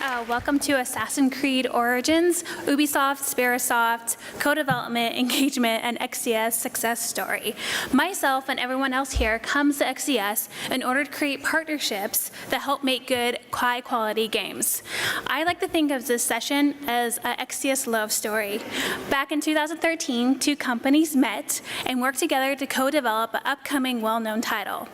Welcome to Assassin's Creed Origins, Ubisoft, Sperasoft, co-development, engagement, and XDS success story. Myself and everyone else here comes to XDS in order to create partnerships that help make good, high-quality games. I like to think of this session as an XDS love story. Back in 2013, two companies met and worked together to co-develop an upcoming well-known title.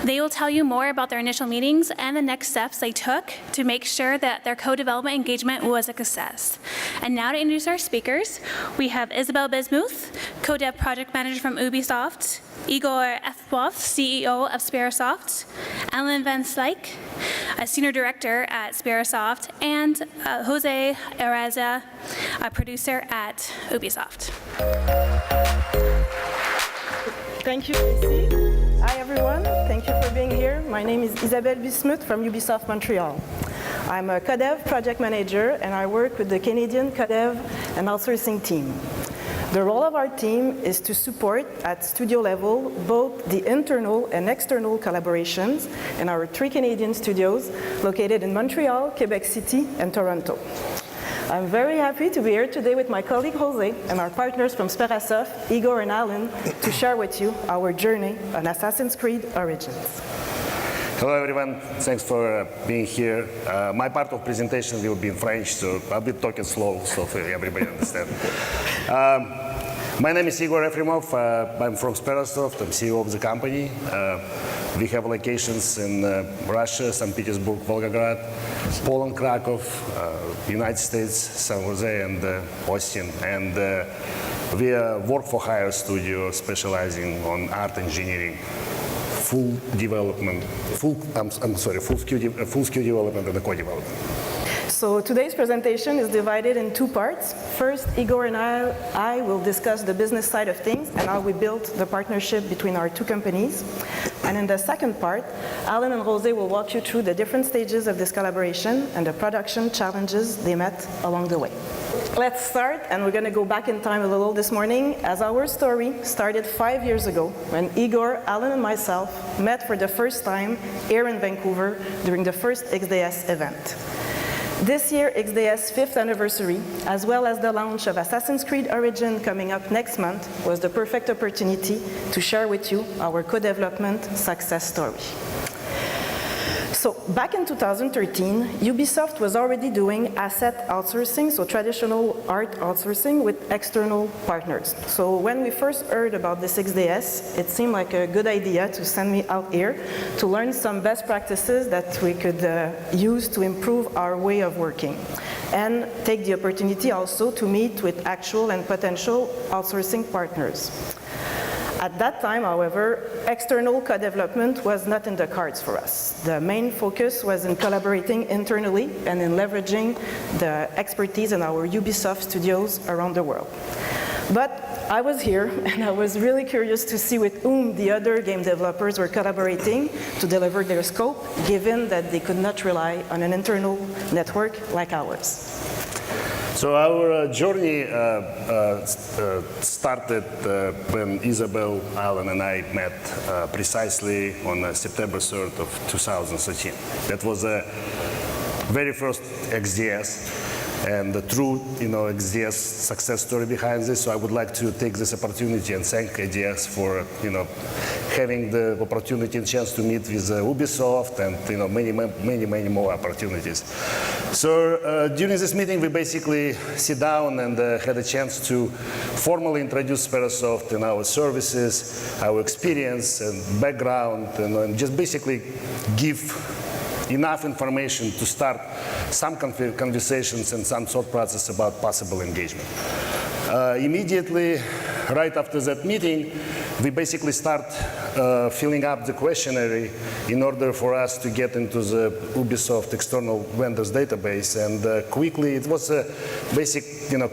They will tell you more about their initial meetings and the next steps they took to make sure that their co-development engagement was a success. And now to introduce our speakers, we have Isabelle Bismuth, co-dev project manager from Ubisoft, Igor Efremov, CEO of Sperasoft, Alan Van Slyke, a senior director at Sperasoft, and Jose Araiza, a producer at Ubisoft. Thank you, Lucy. Hi, everyone. Thank you for being here. My name is Isabelle Bismuth from Ubisoft Montreal. I'm a codev project manager, and I work with the Canadian codev and outsourcing team. The role of our team is to support at studio level both the internal and external collaborations in our 3 Canadian studios located in Montreal, Quebec City, and Toronto. I'm very happy to be here today with my colleague Jose and our partners from Sperasoft, Igor and Alan, to share with you our journey on Assassin's Creed Origins. Hello everyone, thanks for being here. My part of presentation will be in French, so I'll be talking slow so everybody understands. My name is Igor Efremov. I'm from Sperasoft. I'm CEO of the company. We have locations in Russia, St. Petersburg, Volgograd, Poland, Krakow, United States, San Jose, and Austin. And we are work-for-hire studio specializing on art engineering, full development, full SKU development and co-development. So today's presentation is divided in 2 parts. First, Igor and I will discuss the business side of things and how we built the partnership between our 2 companies. And in the second part, Alan and Jose will walk you through the different stages of this collaboration and the production challenges they met along the way. Let's start, and we're going to go back in time a little this morning, as our story started 5 years ago when Igor, Alan, and myself met for the first time here in Vancouver during the first XDS event. This year, XDS 5th anniversary, as well as the launch of Assassin's Creed Origins coming up next month, was the perfect opportunity to share with you our co-development success story. So back in 2013, Ubisoft was already doing asset outsourcing, so traditional art outsourcing with external partners. So when we first heard about this XDS, it seemed like a good idea to send me out here to learn some best practices that we could use to improve our way of working, and take the opportunity also to meet with actual and potential outsourcing partners. At that time, however, external co-development was not in the cards for us. The main focus was in collaborating internally and in leveraging the expertise in our Ubisoft studios around the world. But I was here, and I was really curious to see with whom the other game developers were collaborating to deliver their scope, given that they could not rely on an internal network like ours. So our journey started when Isabelle, Alan, and I met precisely on September 3rd of 2013. That was the very first XDS and the true XDS success story behind this. So I would like to take this opportunity and thank XDS for having the opportunity and chance to meet with Ubisoft and many more opportunities. So during this meeting, we basically sit down and had a chance to formally introduce Sperasoft and our services, our experience and background, and just basically give enough information to start some conversations and some thought process about possible engagement. Immediately, right after that meeting, we basically start filling up the questionnaire in order for us to get into the Ubisoft external vendors database. And quickly, it was basic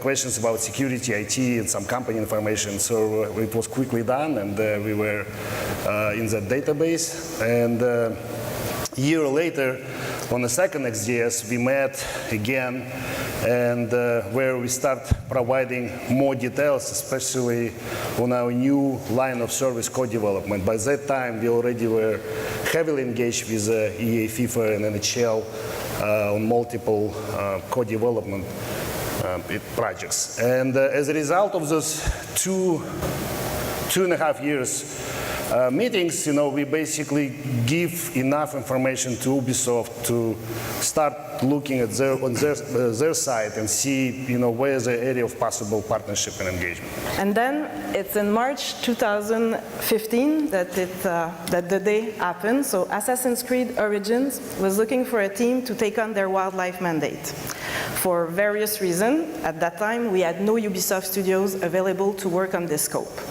questions about security, IT, and some company information. So it was quickly done, and we were in that database. And a year later, on the second XDS, we met again, and where we start providing more details, especially on our new line of service co-development. By that time, we already were heavily engaged with EA, FIFA, and NHL on multiple co-development projects. And as a result of those 2.5 years meetings, we basically give enough information to Ubisoft to start looking at their side and see, where's the area of possible partnership and engagement. And then it's in March 2015 that the day happened. So Assassin's Creed Origins was looking for a team to take on their wildlife mandate. For various reasons, at that time, we had no Ubisoft studios available to work on this scope.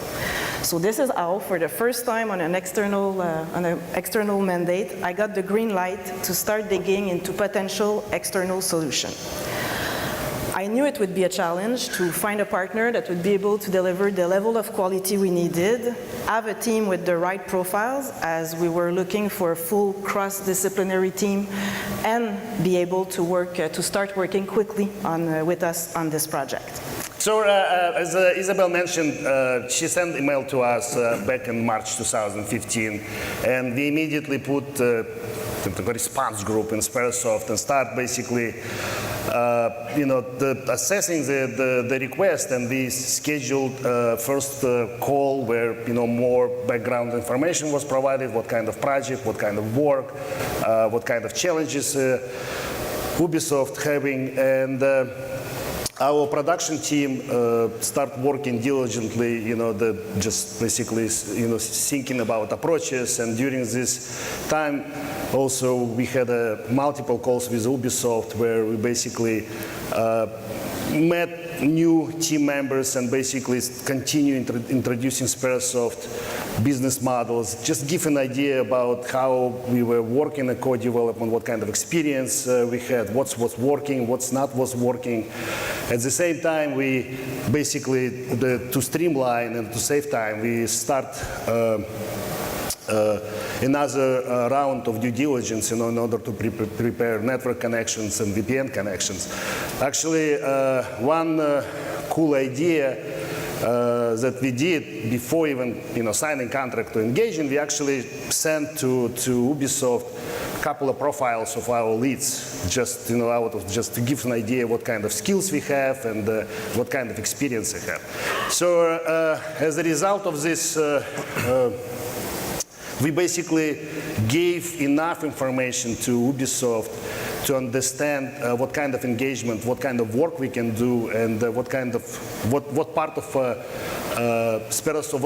So this is how, for the first time on an external mandate, I got the green light to start digging into potential external solutions. I knew it would be a challenge to find a partner that would be able to deliver the level of quality we needed, have a team with the right profiles, as we were looking for a full cross-disciplinary team, and be able to start working quickly with us on this project. So as Isabelle mentioned, she sent an email to us back in March 2015, and we immediately put the response group in Sperasoft and start basically assessing the request, and we scheduled first call where more background information was provided, what kind of project, what kind of work, what kind of challenges Ubisoft having, and our production team start working diligently, just basically, thinking about approaches. And during this time, also we had multiple calls with Ubisoft where we basically met new team members and basically continue introducing Sperasoft business models, just give an idea about how we were working in co-development, what kind of experience we had, what's working, what's not was working. At the same time, we basically, to streamline and to save time, we start another round of due diligence in order to prepare network connections and VPN connections. Actually, one cool idea that we did before even signing contract to engaging, we actually sent to Ubisoft a couple of profiles of our leads, just just to give an idea what kind of skills we have and what kind of experience they have. So as a result of this, we basically gave enough information to Ubisoft to understand what kind of engagement, what kind of work we can do, and what part of Sperasoft,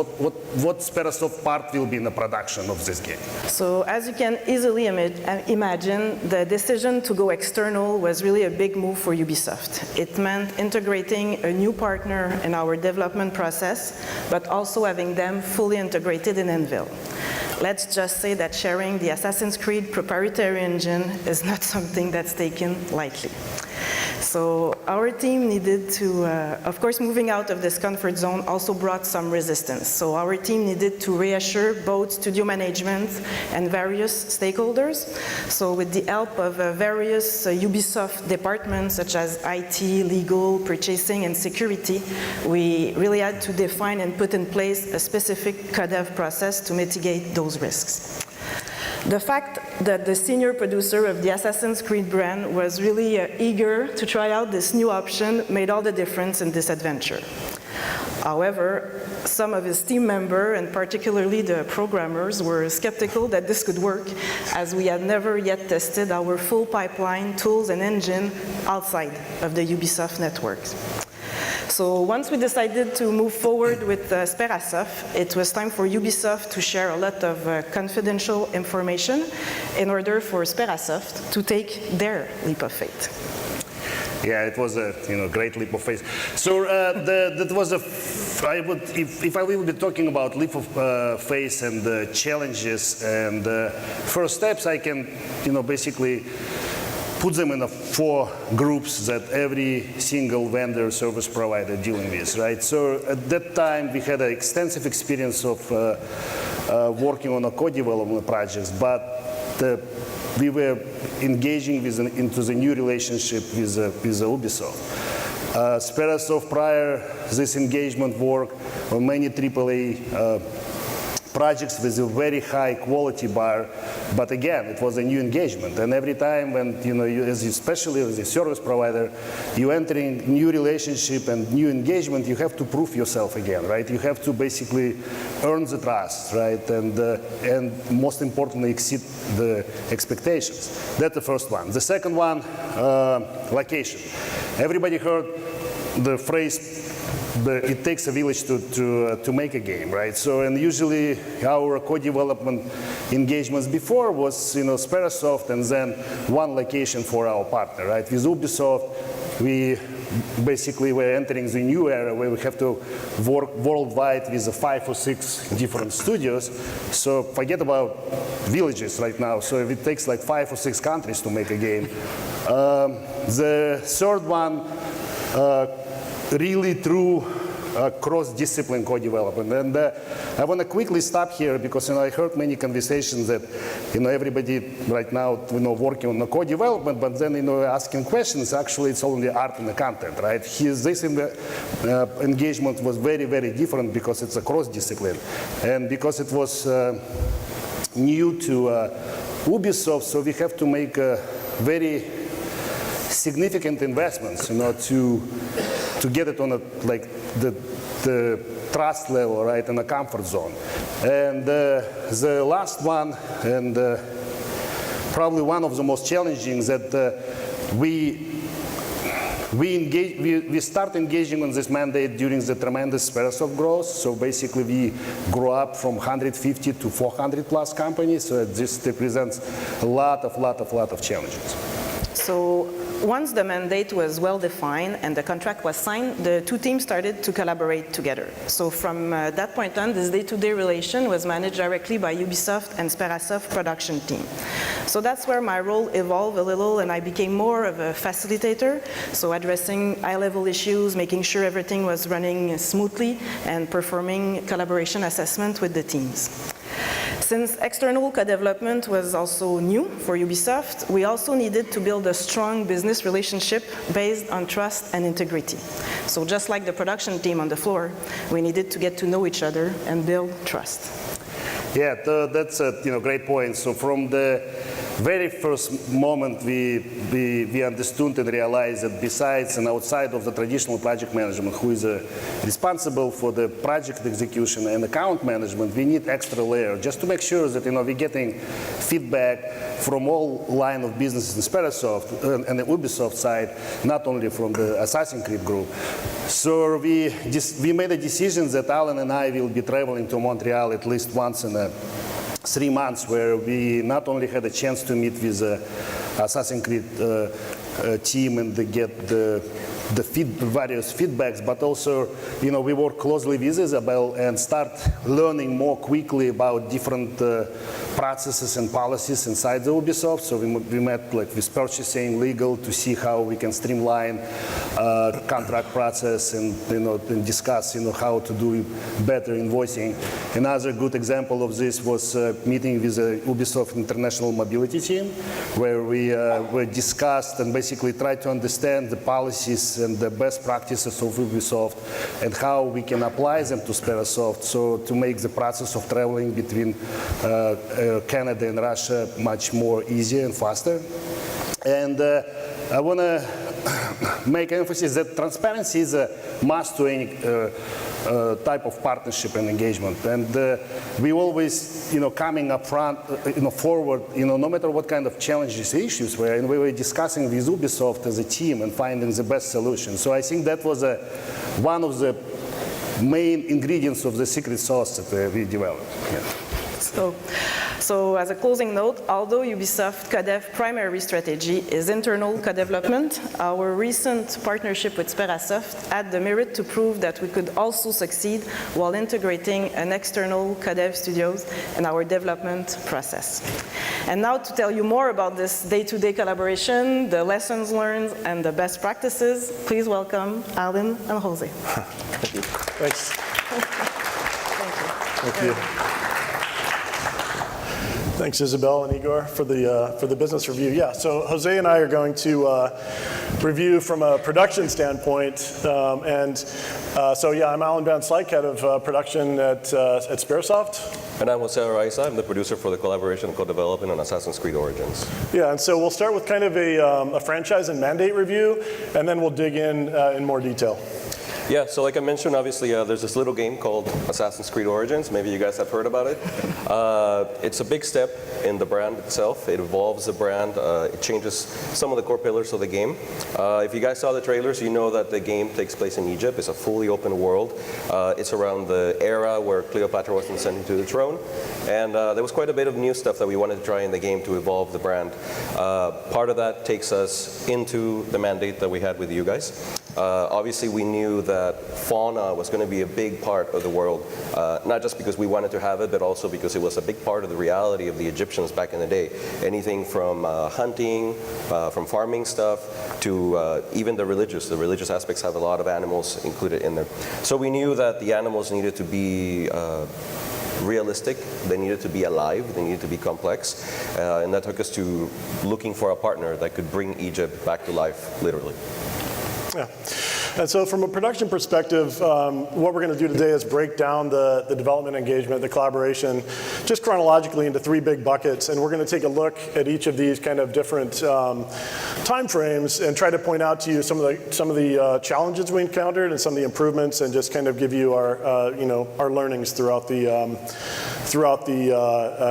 what Sperasoft part will be in the production of this game. So as you can easily imagine, the decision to go external was really a big move for Ubisoft. It meant integrating a new partner in our development process, but also having them fully integrated in Anvil. Let's just say that sharing the Assassin's Creed proprietary engine is not something that's taken lightly. So our team needed to, of course, moving out of this comfort zone also brought some resistance. So our team needed to reassure both studio management and various stakeholders. So with the help of various Ubisoft departments, such as IT, legal, purchasing, and security, we really had to define and put in place a specific CODEV process to mitigate those risks. The fact that the senior producer of the Assassin's Creed brand was really eager to try out this new option made all the difference in this adventure. However, some of his team members, and particularly the programmers, were skeptical that this could work, as we had never yet tested our full pipeline, tools, and engine outside of the Ubisoft networks. So once we decided to move forward with Sperasoft, it was time for Ubisoft to share a lot of confidential information in order for Sperasoft to take their leap of faith. Yeah, it was a great leap of faith. So that was if I will be talking about leap of faith and challenges and first steps, I can basically put them in 4 groups that every single vendor service provider dealing with, right? So at that time, we had an extensive experience of working on a co-development projects, but we were engaging into the new relationship with Ubisoft. Sperasoft, prior this engagement work on many AAA projects with a very high quality bar, but again, it was a new engagement. And every time when, especially as a service provider, you entering new relationship and new engagement, you have to prove yourself again, right? You have to basically earn the trust, right? And most importantly, exceed the expectations. That's the first one. The second one, location. Everybody heard the phrase, it takes a village to make a game, right? So, and usually our co-development engagements before was, Sperasoft and then one location for our partner, right? With Ubisoft, we basically were entering the new era where we have to work worldwide with 5 or 6 different studios. So forget about villages right now. So if it takes like 5 or 6 countries to make a game. The third one, really true cross-discipline co-development. And I want to quickly stop here because I heard many conversations that everybody right now working on the co-development, but then asking questions. Actually, it's only art and the content, right? This engagement was very, very different because it's a cross-discipline, and because it was new to Ubisoft, so we have to make very significant investments, to get it on the trust level, right, in the comfort zone. And the last one, and probably one of the most challenging, that we start engaging on this mandate during the tremendous Sperasoft growth. So basically, we grew up from 150 to 400 plus companies. So this represents a lot of challenges. So once the mandate was well defined and the contract was signed, the two teams started to collaborate together. So from that point on, this day-to-day relation was managed directly by Ubisoft and Sperasoft production team. So that's where my role evolved a little, and I became more of a facilitator, so addressing high-level issues, making sure everything was running smoothly, and performing collaboration assessment with the teams. Since external co-development was also new for Ubisoft, we also needed to build a strong business relationship based on trust and integrity. So just like the production team on the floor, we needed to get to know each other and build trust. Yeah, that's a great point. So from the very first moment, we understood and realized that besides and outside of the traditional project management, who is responsible for the project execution and account management, we need extra layer just to make sure that we're getting feedback from all line of businesses in Sperasoft and the Ubisoft side, not only from the Assassin's Creed group. So we made a decision that Alan and I will be traveling to Montreal at least once in 3 months, where we not only had a chance to meet with the Assassin's Creed team and get the various feedbacks, but also, we work closely with Isabelle and start learning more quickly about different processes and policies inside the Ubisoft. So we met with purchasing, legal, to see how we can streamline contract process and discuss discuss how to do better invoicing. Another good example of this was meeting with the Ubisoft International Mobility team, where we discussed and basically tried to understand the policies and the best practices of Ubisoft and how we can apply them to Sperasoft, so to make the process of traveling between Canada and Russia much more easier and faster. And I want to make emphasis that transparency is a must to any type of partnership and engagement. And we always, coming up front, forward, no matter what kind of challenges, issues were, and we were discussing with Ubisoft as a team and finding the best solution. So I think that was one of the main ingredients of the secret sauce that we developed. Yeah. So as a closing note, although Ubisoft CoDev primary strategy is internal co-development, our recent partnership with Sperasoft had the merit to prove that we could also succeed while integrating an external CoDev studios in our development process. And now to tell you more about this day-to-day collaboration, the lessons learned, and the best practices, please welcome Alan and Jose. Thank you. Thanks. Thank you. Thanks, Isabelle and Igor, for the business review. Yeah, so Jose and I are going to review from a production standpoint. So yeah, I'm Alan Van Slyke, head of production at Sperasoft. And I'm Jose Araiza. I'm the producer for the collaboration and co-development on Assassin's Creed Origins. Yeah, and so we'll start with kind of a franchise and mandate review, and then we'll dig in more detail. Yeah, so like I mentioned, obviously there's this little game called Assassin's Creed Origins. Maybe you guys have heard about it. It's a big step in the brand itself. It evolves the brand. It changes some of the core pillars of the game. If you guys saw the trailers, you know that the game takes place in Egypt. It's a fully open world. It's around the era where Cleopatra was ascending to the throne. And there was quite a bit of new stuff that we wanted to try in the game to evolve the brand. Part of that takes us into the mandate that we had with you guys. Obviously, we knew that fauna was going to be a big part of the world, not just because we wanted to have it, but also because it was a big part of the reality of the Egyptians back in the day. Anything from hunting, from farming stuff, to even the religious aspects have a lot of animals included in there. So we knew that the animals needed to be realistic, they needed to be alive, they needed to be complex, and that took us to looking for a partner that could bring Egypt back to life, literally. Yeah. And so from a production perspective, what we're going to do today is break down the development engagement, the collaboration, just chronologically into three big buckets. And we're going to take a look at each of these kind of different time frames and try to point out to you some of the challenges we encountered and some of the improvements, and just kind of give you our our learnings throughout the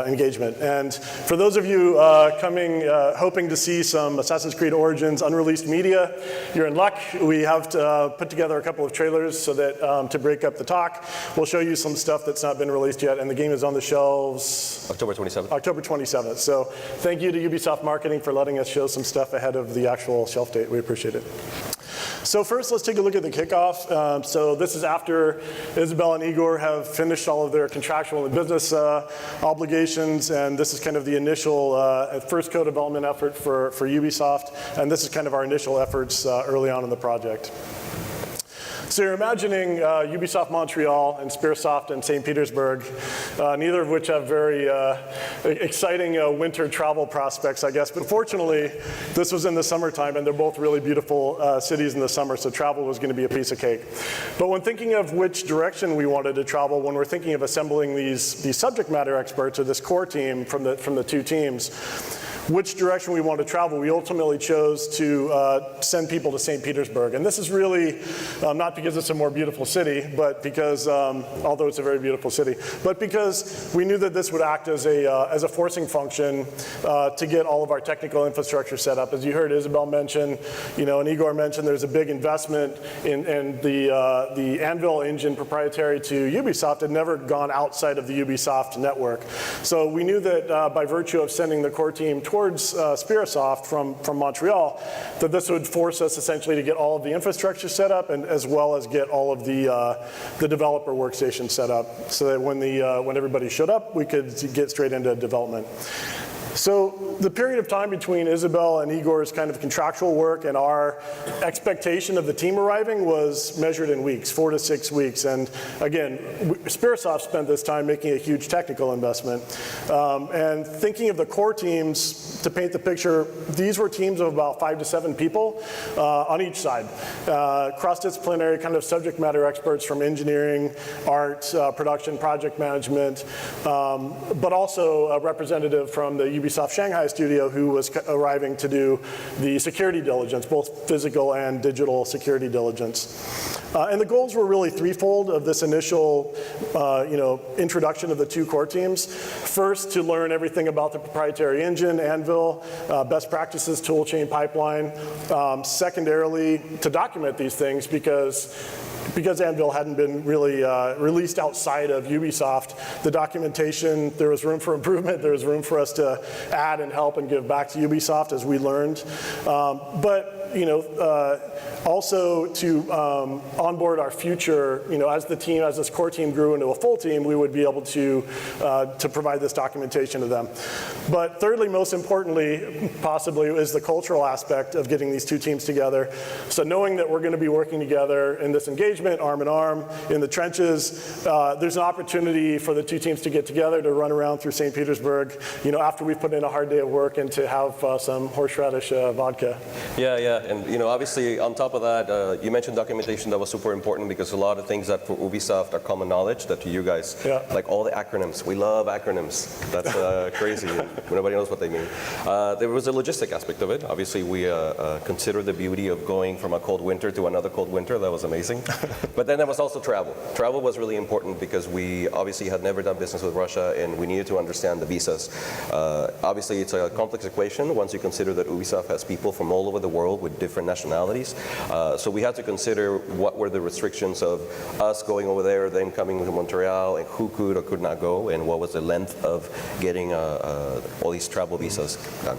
engagement. And for those of you coming hoping to see some Assassin's Creed Origins unreleased media, you're in luck. We have to put together a couple of trailers so that to break up the talk. We'll show you some stuff that's not been released yet, and the game is on the shelves October 27th. October 27th. So thank you to Ubisoft Marketing for letting us show some stuff ahead of the actual shelf date. We appreciate it. So first, let's take a look at the kickoff. So this is after Isabelle and Igor have finished all of their contractual and business obligations, and this is kind of the initial first co-development effort for Ubisoft, and this is kind of our initial efforts early on in the project. So you're imagining Ubisoft Montreal and Sperasoft and St. Petersburg, neither of which have very exciting winter travel prospects, I guess. But fortunately, this was in the summertime, and they're both really beautiful cities in the summer, so travel was going to be a piece of cake. But when thinking of which direction we wanted to travel, when we're thinking of assembling these subject matter experts, or this core team from the two teams, which direction we want to travel, we ultimately chose to send people to St. Petersburg. And this is really not because it's a more beautiful city, but because, although it's a very beautiful city, but because we knew that this would act as a forcing function to get all of our technical infrastructure set up. As you heard Isabelle mention, and Igor mentioned, there's a big investment in the Anvil engine proprietary to Ubisoft had never gone outside of the Ubisoft network. So we knew that by virtue of sending the core team towards Sperasoft from Montreal, that this would force us essentially to get all of the infrastructure set up, and as well as get all of the developer workstations set up, so that when everybody showed up, we could get straight into development. So the period of time between Isabelle and Igor's kind of contractual work and our expectation of the team arriving was measured in weeks, 4 to 6 weeks. And again, Sperasoft spent this time making a huge technical investment. And thinking of the core teams, to paint the picture, these were teams of about 5 to 7 people on each side. Cross-disciplinary kind of subject matter experts from engineering, art, production, project management, but also a representative from the Ubisoft Shanghai studio who was arriving to do the security diligence, both physical and digital security diligence. And the goals were really threefold of this initial introduction of the two core teams. First, to learn everything about the proprietary engine, Anvil, best practices, toolchain pipeline. Secondarily, to document these things because Anvil hadn't been really released outside of Ubisoft, the documentation, there was room for improvement, there was room for us to add and help and give back to Ubisoft as we learned. But also to onboard our future, as this core team grew into a full team, we would be able to provide this documentation to them. But thirdly, most importantly, possibly, is the cultural aspect of getting these two teams together. So knowing that we're going to be working together in this engagement, engagement, arm in arm, in the trenches. There's an opportunity for the two teams to get together, to run around through St. Petersburg, after we've put in a hard day of work, and to have some horseradish vodka. Yeah, and obviously on top of that, you mentioned documentation. That was super important because a lot of things that for Ubisoft are common knowledge that to you guys, like all the acronyms. We love acronyms. That's crazy. Nobody knows what they mean. There was a logistic aspect of it. Obviously, we consider the beauty of going from a cold winter to another cold winter. That was amazing. But then there was also travel. Travel was really important because we obviously had never done business with Russia, and we needed to understand the visas. Obviously, it's a complex equation once you consider that Ubisoft has people from all over the world with different nationalities. So we had to consider what were the restrictions of us going over there, them coming to Montreal, and who could or could not go, and what was the length of getting all these travel visas done.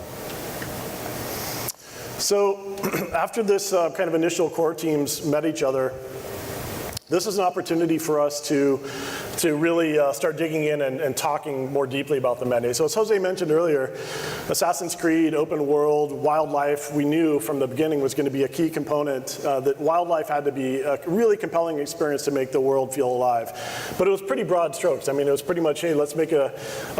So after this kind of initial core teams met each other, this is an opportunity for us to really start digging in and talking more deeply about the mandate. So as Jose mentioned earlier, Assassin's Creed, open world, wildlife, we knew from the beginning was going to be a key component, that wildlife had to be a really compelling experience to make the world feel alive. But it was pretty broad strokes. I mean, it was pretty much, hey, let's make a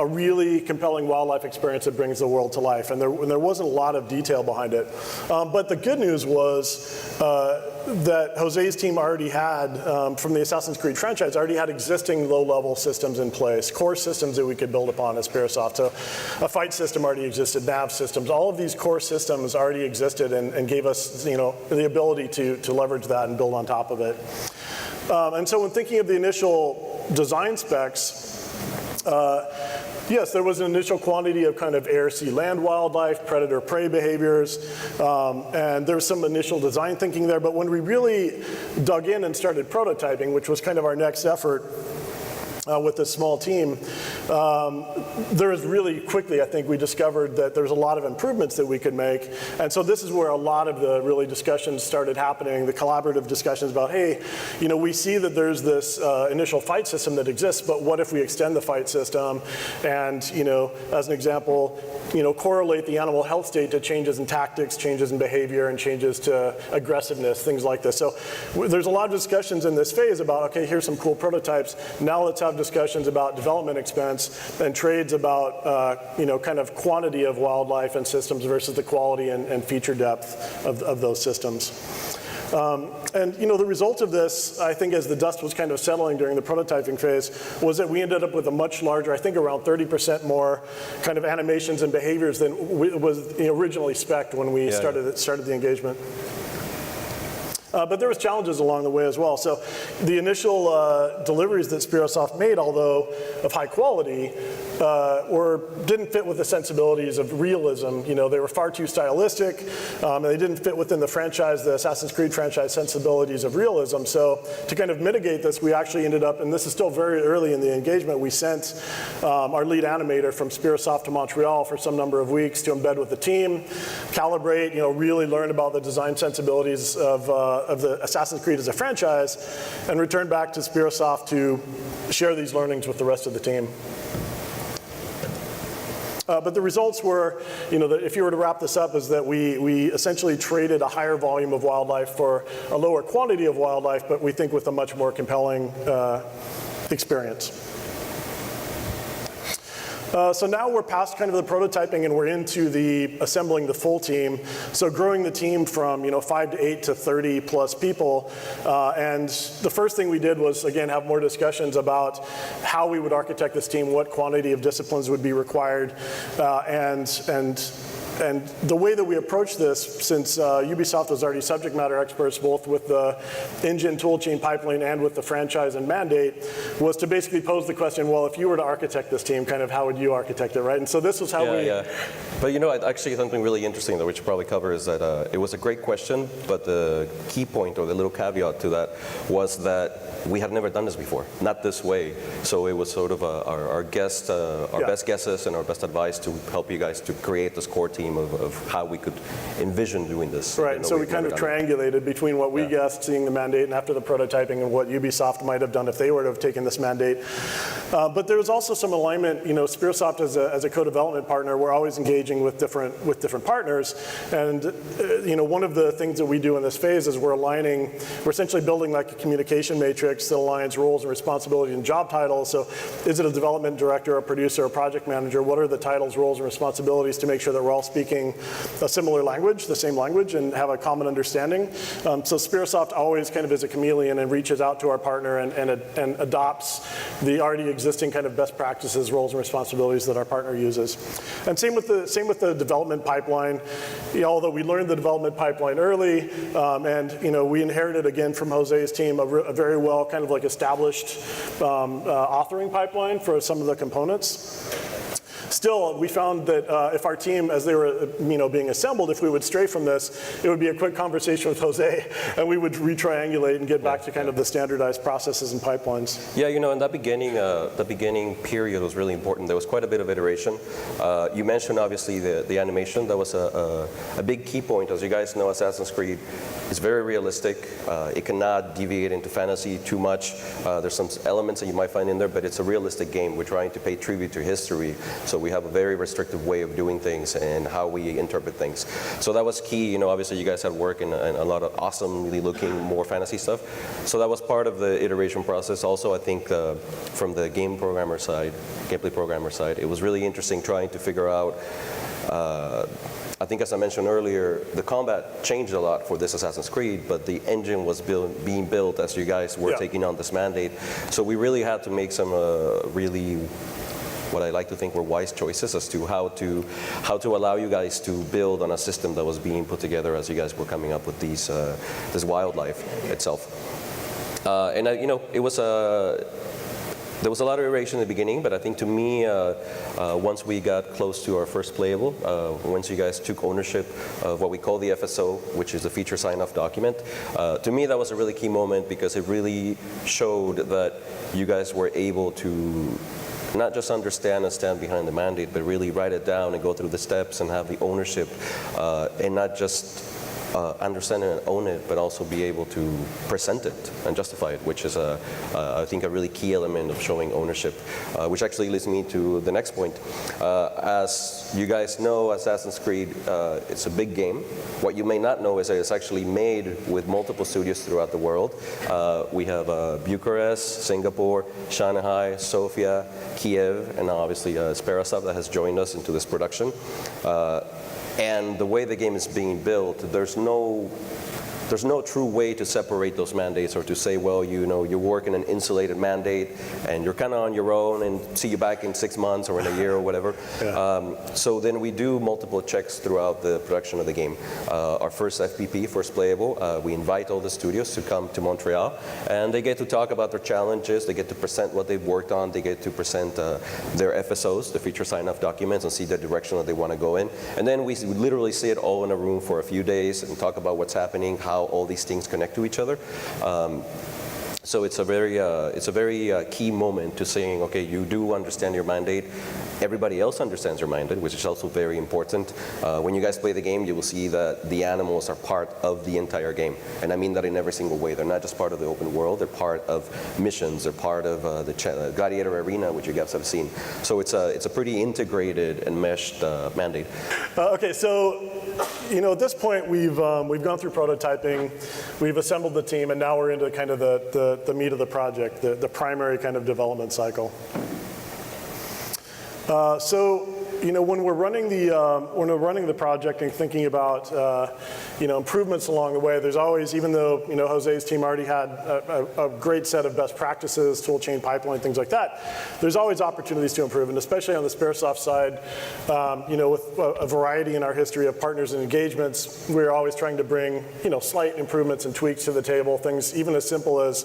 really compelling wildlife experience that brings the world to life. And there wasn't a lot of detail behind it. But the good news was that Jose's team already had, from the Assassin's Creed franchise, already had existing low-level systems in place, core systems that we could build upon at Sperasoft. So a fight system already existed, nav systems, all of these core systems already existed and gave us the ability to leverage that and build on top of it. And so when thinking of the initial design specs, yes, there was an initial quantity of kind of air, sea, land wildlife, predator-prey behaviors, and there was some initial design thinking there. But when we really dug in and started prototyping, which was kind of our next effort with this small team, there was really quickly, I think, we discovered that there's a lot of improvements that we could make. And so this is where a lot of the really discussions started happening, the collaborative discussions about, hey, we see that there's this initial fight system that exists, but what if we extend the fight system and, as an example, correlate the animal health state to changes in tactics, changes in behavior, and changes to aggressiveness, things like this. So there's a lot of discussions in this phase about, okay, here's some cool prototypes. Now let's have discussions about development expense and trades about, kind of quantity of wildlife and systems versus the quality and feature depth of those systems. And the result of this, I think, as the dust was kind of settling during the prototyping phase, was that we ended up with a much larger, I think around 30% more kind of animations and behaviors than was originally spec'd when we started the engagement. But there was challenges along the way as well. So the initial deliveries that Sperasoft made, although of high quality, didn't fit with the sensibilities of realism. They were far too stylistic. They didn't fit within the franchise, the Assassin's Creed franchise sensibilities of realism. So to kind of mitigate this, we actually ended up, and this is still very early in the engagement, we sent our lead animator from Sperasoft to Montreal for some number of weeks to embed with the team, calibrate, really learn about the design sensibilities of the Assassin's Creed as a franchise, and return back to Sperasoft to share these learnings with the rest of the team. But the results were, that if you were to wrap this up, is that we essentially traded a higher volume of wildlife for a lower quantity of wildlife, but we think with a much more compelling experience. So now we're past kind of the prototyping and we're into the assembling the full team. So growing the team from 5 to 8 to 30 plus people. And the first thing we did was, again, have more discussions about how we would architect this team, what quantity of disciplines would be required, and the way that we approached this, since Ubisoft was already subject matter experts both with the engine toolchain pipeline and with the franchise and mandate, was to basically pose the question, well, if you were to architect this team, kind of how would you architect it, right? And so this was how we... Yeah. But actually something really interesting that we should probably cover is that it was a great question, but the key point or the little caveat to that was that we had never done this before, not this way. So it was sort of our best guesses and our best advice to help you guys to create this core team game of how we could envision doing this. Right, so we kind of triangulated between what we guessed, seeing the mandate, and after the prototyping, and what Ubisoft might have done if they were to have taken this mandate. But there was also some alignment. Sperasoft as a co-development partner, we're always engaging with different partners. And one of the things that we do in this phase is we're essentially building like a communication matrix that aligns roles and responsibilities and job titles. So is it a development director, a producer, a project manager? What are the titles, roles, and responsibilities to make sure that we're all speaking a similar language, the same language, and have a common understanding? So Sperasoft always kind of is a chameleon and reaches out to our partner and adopts the already existing kind of best practices, roles, and responsibilities that our partner uses. And same with the development pipeline. Although we learned the development pipeline early, and we inherited again from Jose's team a very well kind of like established authoring pipeline for some of the components. Still, we found that if our team, as they were being assembled, if we would stray from this, it would be a quick conversation with Jose, and we would retriangulate and get back to kind of the standardized processes and pipelines. Yeah, in that beginning period was really important. There was quite a bit of iteration. You mentioned obviously the animation. That was a big key point. As you guys know, Assassin's Creed is very realistic. It cannot deviate into fantasy too much. There's some elements that you might find in there, but it's a realistic game. We're trying to pay tribute to history. So we have a very restrictive way of doing things and how we interpret things. So that was key. Obviously you guys had work in a lot of awesomely looking, more fantasy stuff. So that was part of the iteration process. Also, I think from the gameplay programmer side, it was really interesting trying to figure out I think, as I mentioned earlier, the combat changed a lot for this Assassin's Creed, but the engine was being built as you guys were taking on this mandate. So we really had to make some what I like to think were wise choices as to how to allow you guys to build on a system that was being put together as you guys were coming up with this wildlife itself. There was a lot of iteration in the beginning, but I think to me, once we got close to our first playable, once you guys took ownership of what we call the FSO, which is the feature sign-off document, to me that was a really key moment because it really showed that you guys were able to not just understand and stand behind the mandate, but really write it down and go through the steps and have the ownership, and not just understand it and own it, but also be able to present it and justify it, which is, I think, a really key element of showing ownership, which actually leads me to the next point. As you guys know, Assassin's Creed, it's a big game. What you may not know is that it's actually made with multiple studios throughout the world. We have Bucharest, Singapore, Shanghai, Sofia, Kiev, and obviously Sperasoft that has joined us into this production. And the way the game is being built, there's no true way to separate those mandates or to say, well, you work in an insulated mandate and you're kind of on your own and see you back in 6 months or in a year or whatever. So then we do multiple checks throughout the production of the game. Our first FPP, first playable, we invite all the studios to come to Montreal, and they get to talk about their challenges, they get to present what they've worked on, they get to present their FSOs, the feature sign-off documents, and see the direction that they want to go in. And then we literally sit all in a room for a few days and talk about what's happening, how all these things connect to each other. So it's a very key moment to saying, okay, you do understand your mandate. Everybody else understands your mandate, which is also very important. When you guys play the game, you will see that the animals are part of the entire game. And I mean that in every single way. They're not just part of the open world, they're part of missions, they're part of the Gladiator Arena, which you guys have seen. So it's a pretty integrated and meshed mandate. Okay, so at this point we've gone through prototyping, we've assembled the team, and now we're into kind of the meat of the project, the primary kind of development cycle. So when we're running the project and thinking about improvements along the way, there's always, even though Jose's team already had a great set of best practices, tool chain pipeline, things like that, there's always opportunities to improve, and especially on the Sperasoft side, with a variety in our history of partners and engagements, we're always trying to bring slight improvements and tweaks to the table. Things even as simple as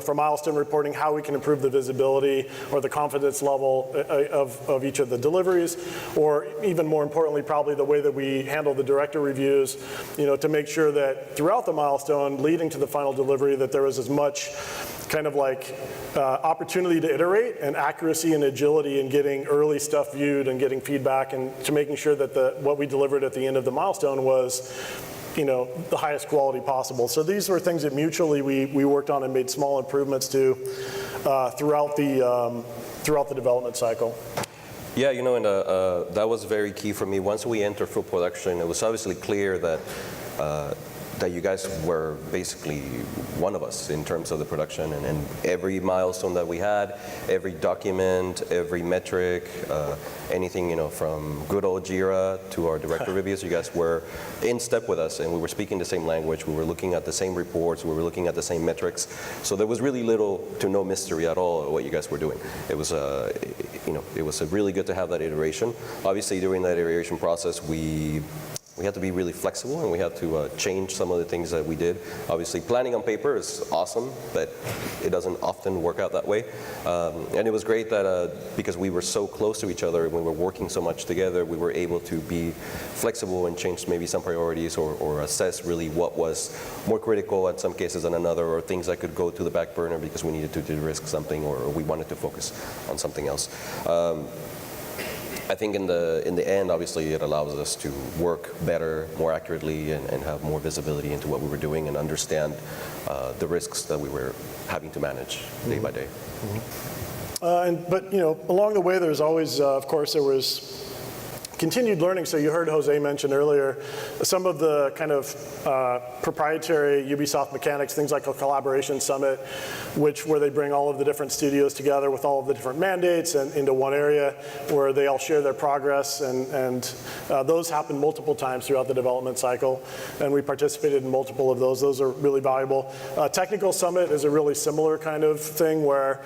for milestone reporting, how we can improve the visibility or the confidence level of each of the deliveries. Or even more importantly, probably the way that we handle the director reviews, to make sure that throughout the milestone leading to the final delivery that there was as much kind of like opportunity to iterate and accuracy and agility in getting early stuff viewed and getting feedback and to making sure that what we delivered at the end of the milestone was, you know, the highest quality possible. So these were things that mutually we worked on and made small improvements to throughout the development cycle. Yeah, you know, and that was very key for me. Once we entered full production, it was obviously clear that that you guys were basically one of us in terms of the production, and every milestone that we had, every document, every metric, anything, you know, from good old Jira to our director reviews, you guys were in step with us, and we were speaking the same language, we were looking at the same reports, we were looking at the same metrics, so there was really little to no mystery at all what you guys were doing. It was, you know, it was really good to have that iteration. Obviously, during that iteration process, we had to be really flexible, and we had to change some of the things that we did. Obviously, planning on paper is awesome, but it doesn't often work out that way. And it was great that because we were so close to each other and we were working so much together, we were able to be flexible and change maybe some priorities or assess really what was more critical in some cases than another, or things that could go to the back burner because we needed to de-risk something or we wanted to focus on something else. I think in the end, obviously, it allows us to work better, more accurately, and have more visibility into what we were doing and understand the risks that we were having to manage day by day. But you know, along the way, there's always, of course, there was continued learning. So you heard Jose mention earlier some of the kind of proprietary Ubisoft mechanics, things like a collaboration summit, where they bring all of the different studios together with all of the different mandates and into one area where they all share their progress, and those happen multiple times throughout the development cycle, and we participated in multiple of those. Those are really valuable. Technical summit is a really similar kind of thing where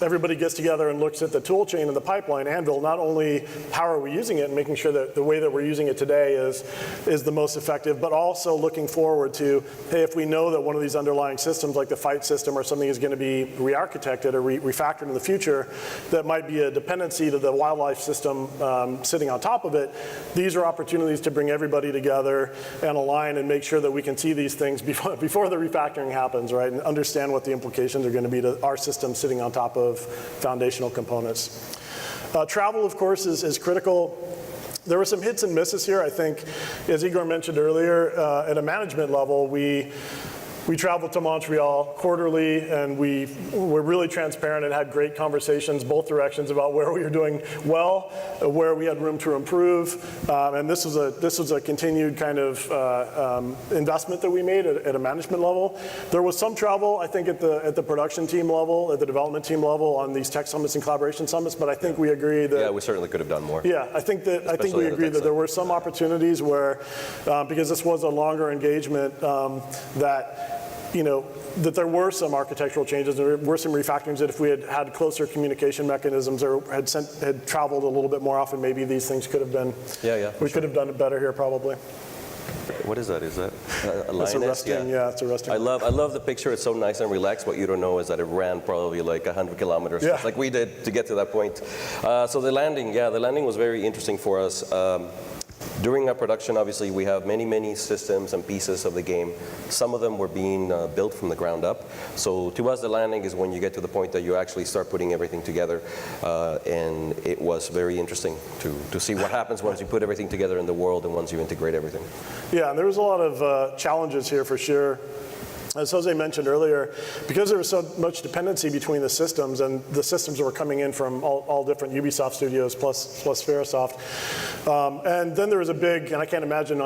everybody gets together and looks at the tool chain and the pipeline anvil, not only how are we using it and making sure that the way that we're using it today is the most effective, but also looking forward to, hey, if we know that one of these underlying systems like the fight system or something is going to be re-architected or refactored in the future that might be a dependency to the wildlife system sitting on top of it, these are opportunities to bring everybody together and align and make sure that we can see these things before the refactoring happens, right, and understand what the implications are going to be to our system sitting on top of foundational components. Travel, of course, is critical. There were some hits and misses here. I think, as Igor mentioned earlier, at a management level, we traveled to Montreal quarterly, and we were really transparent and had great conversations both directions about where we were doing well, where we had room to improve, and this was a continued kind of investment that we made at a management level. There was some travel, I think, at the production team level, at the development team level on these tech summits and collaboration summits, but I think we agree that... Yeah, we certainly could have done more. Yeah, I think we agree that there were some opportunities where, because this was a longer engagement, that you know, that there were some architectural changes, there were some refactorings that if we had had closer communication mechanisms or had traveled a little bit more often, maybe these things could have been, we could have done it better here probably. What is that? Is that a lioness? It's a resting, yeah, it's a resting. I love the picture. It's so nice and relaxed. What you don't know is that it ran probably like 100 kilometers, like we did to get to that point. So the landing was very interesting for us. During our production, obviously, we have many systems and pieces of the game. Some of them were being built from the ground up. So to us, the landing is when you get to the point that you actually start putting everything together. And it was very interesting to see what happens once you put everything together in the world and once you integrate everything. Yeah, and there was a lot of challenges here for sure. As Jose mentioned earlier, because there was so much dependency between the systems, and the systems were coming in from all different Ubisoft studios plus Sperasoft, and then there was a big, and I can't imagine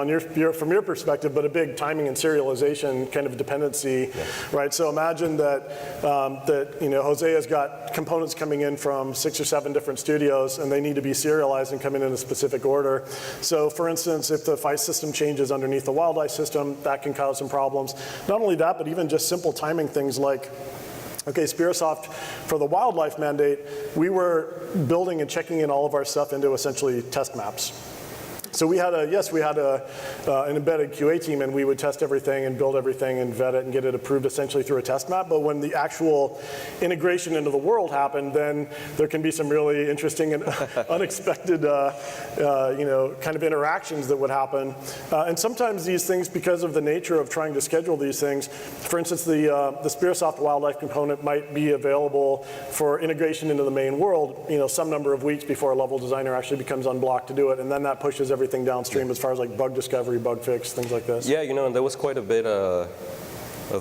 from your perspective, but a big timing and serialization kind of dependency, right? So imagine that you know, Jose has got components coming in from 6 or 7 different studios, and they need to be serialized and come in a specific order. So for instance, if the fight system changes underneath the wildlife system, that can cause some problems. Not only that, but even just simple timing things like, okay, Sperasoft, for the wildlife mandate, we were building and checking in all of our stuff into essentially test maps. So we had an embedded QA team, and we would test everything and build everything and vet it and get it approved essentially through a test map. But when the actual integration into the world happened, then there can be some really interesting and unexpected kind of interactions that would happen. And sometimes these things, because of the nature of trying to schedule these things, for instance, the Sperasoft wildlife component might be available for integration into the main world, some number of weeks before a level designer actually becomes unblocked to do it, and then that pushes everything downstream as far as like bug discovery, bug fix, things like this. Yeah, and there was quite a bit of,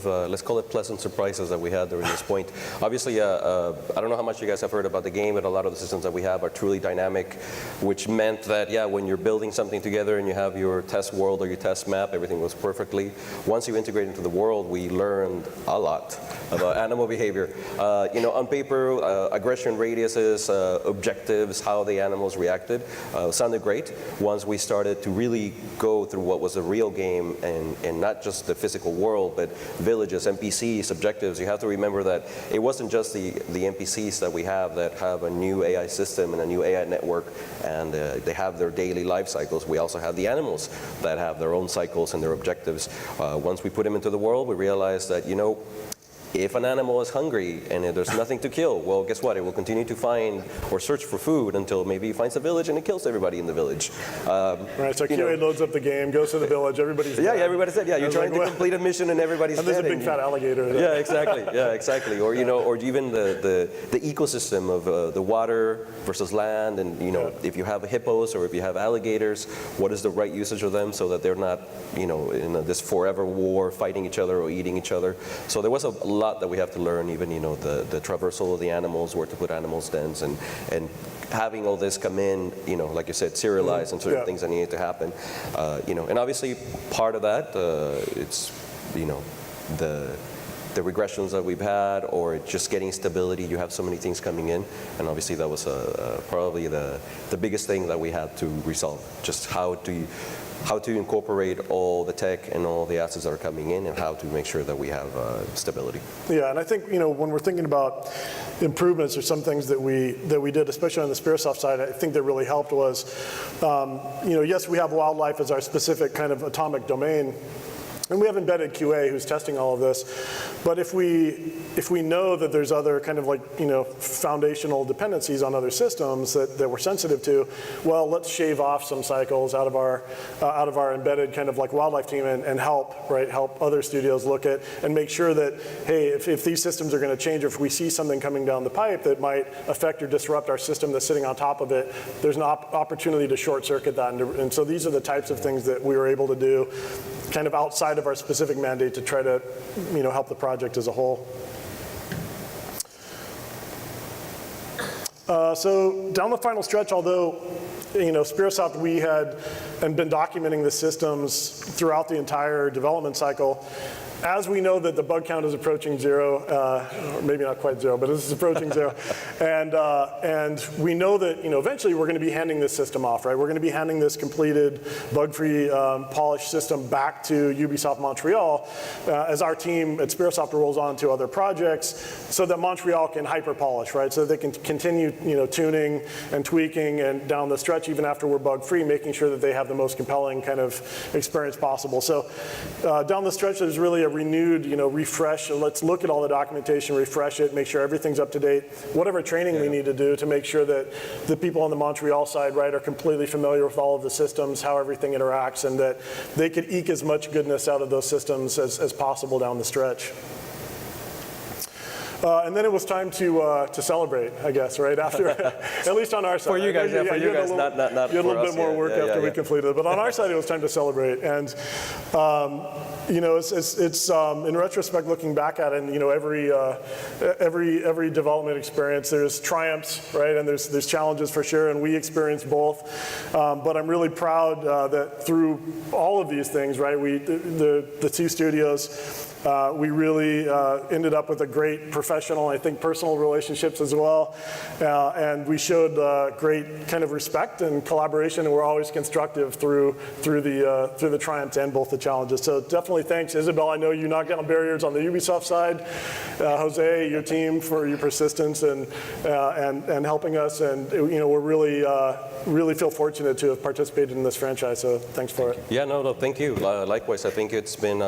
let's call it pleasant surprises that we had during this point. Obviously, I don't know how much you guys have heard about the game, but a lot of the systems that we have are truly dynamic, which meant that, when you're building something together and you have your test world or your test map, everything was perfectly. Once you integrate into the world, we learned a lot about animal behavior. On paper, aggression radiuses, objectives, how the animals reacted, sounded great. Once we started to really go through what was a real game and not just the physical world, but villages, NPCs, objectives, you have to remember that it wasn't just the NPCs that we have that have a new AI system and a new AI network, and they have their daily life cycles. We also have the animals that have their own cycles and their objectives. Once we put them into the world, we realized that, if an animal is hungry and there's nothing to kill, well, guess what? It will continue to find or search for food until maybe it finds a village and it kills everybody in the village. Right, so QA loads up the game, goes to the village, everybody's dead. Yeah, everybody's dead. Yeah, you're trying to complete a mission and everybody's dead. And there's a big fat alligator. Yeah, exactly. Yeah, exactly. Or or even the ecosystem of the water versus land, and if you have hippos or if you have alligators, what is the right usage of them so that they're not in this forever war fighting each other or eating each other. So there was a lot that we have to learn, even the traversal of the animals, where to put animals' dens, and having all this come in, like you said, serialized and certain things that needed to happen, and obviously part of that, it's the regressions that we've had, or just getting stability. You have so many things coming in, and obviously that was probably the biggest thing that we had to resolve, just how to incorporate all the tech and all the assets that are coming in, and how to make sure that we have stability. Yeah, and I think when we're thinking about improvements or some things that we did, especially on the Sperasoft side, I think that really helped was, yes, we have wildlife as our specific kind of atomic domain. And we have embedded QA who's testing all of this, but if we know that there's other kind of foundational dependencies on other systems that we're sensitive to, well, let's shave off some cycles out of our embedded kind of wildlife team and help other studios look at and make sure that, hey, if these systems are going to change, or if we see something coming down the pipe that might affect or disrupt our system that's sitting on top of it, there's an opportunity to short circuit that. And so these are the types of things that we were able to do kind of outside of our specific mandate to try to help the project as a whole. So down the final stretch, although Sperasoft, we had been documenting the systems throughout the entire development cycle. As we know that the bug count is approaching zero, or maybe not quite zero, but it's approaching zero, and we know that eventually we're going to be handing this system off, right? We're going to be handing this completed, bug-free, polished system back to Ubisoft Montreal as our team at Sperasoft rolls on to other projects, so that Montreal can hyper-polish, right? So they can continue tuning and tweaking and down the stretch even after we're bug-free, making sure that they have the most compelling kind of experience possible. So down the stretch, there's really a renewed, refresh. Let's look at all the documentation, refresh it, make sure everything's up to date. Whatever training we need to do to make sure that the people on the Montreal side, right, are completely familiar with all of the systems, how everything interacts, and that they could eke as much goodness out of those systems as possible down the stretch. And then it was time to celebrate, I guess, right after, at least on our side. For you guys, for you guys, not for us. You had a little bit more work after we completed it, but on our side it was time to celebrate. And it's in retrospect, looking back at it, and every development experience, there's triumphs, right, and there's challenges for sure, and we experienced both. But I'm really proud that through all of these things, right, the two studios We really ended up with a great professional, I think, personal relationships as well. And we showed great kind of respect and collaboration, and we're always constructive through the triumphs and both the challenges. So definitely thanks, Isabelle. I know you knocked down barriers on the Ubisoft side. Jose, your team, for your persistence and helping us. And we're really feel fortunate to have participated in this franchise. So thanks for it. Yeah, no, thank you. Likewise, I think it's been.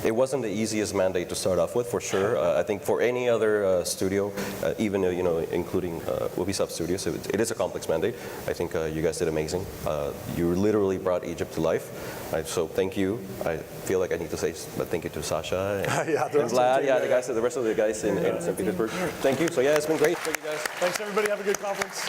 It wasn't the easiest mandate to start off with, for sure. I think for any other studio, even including Ubisoft Studios, it is a complex mandate. I think you guys did amazing. You literally brought Egypt to life. So thank you. I feel like I need to say thank you to Sasha and, Yeah, the and Vlad. Yeah, the rest of the guys in St. Petersburg. Thank you. So yeah, it's been great. Thank you guys. Thanks everybody. Have a good conference.